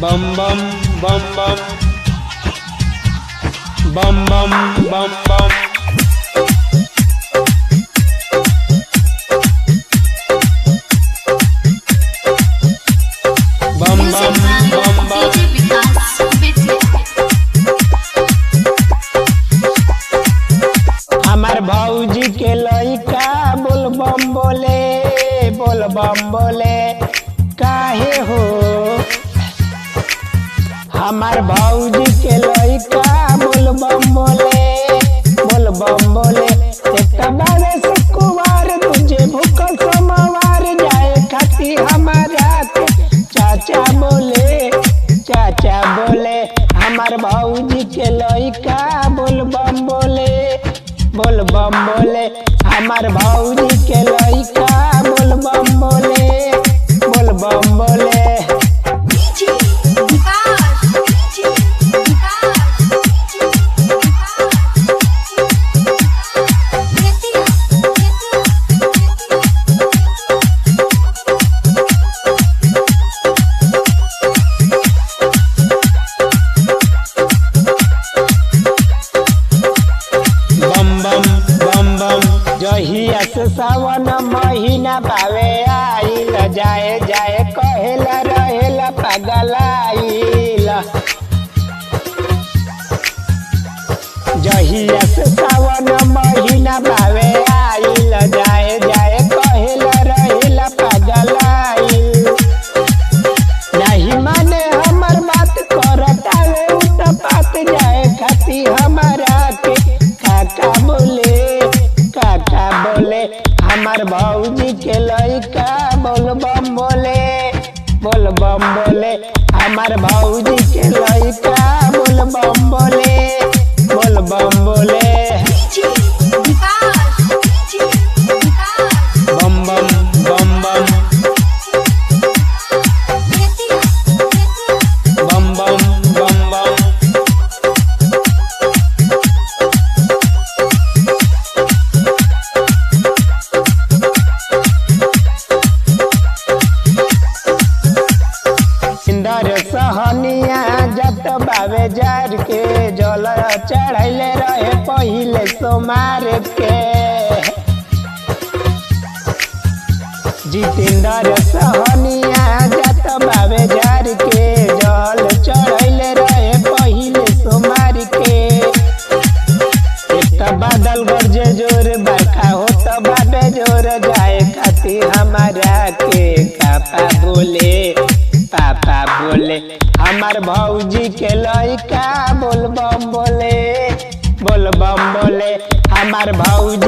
bum bum bum bum bum bum bum bum bum bum bum bum हमार भौजी के लइका बोल बम बोले काहे हो। हमार भौजी के लइका बोल बम बोले एक बारे से कुवार तुझे भूखल समवार जाए खाती हमारा चाचा बोले हमार भौजी के लइका बोल बम बोले हमार भौजी के लइका बोल बम बोले जहिया से सावन महीना पावे आइल जाए कहेला रहेला पागल आइल। जहिया से सावन महीना पावे आइल जाए कहेला रहेला पागल आइल। नहीं माने हमर बात करतावे उतपात जाए खाती हमारा के काका बोले हमार भौजी के लइका बोल बम बोले हमार भौजी के लइका बोल बम बोले बम बम बम बम बम बम बम बम सहनिया जत बावे जार के जल चढ़ैले रहे पहिले सोमार के। जितेंद्र सहनिया जत बावे जार के जल चढ़ैले रहे पहिले सोमार के। एक बादल गरजे जोर बरखा होत बाबे जोर जाए खाती हमारा के पापा बोले हमार भौजी के लइका बोल बम बोले हमार भौजी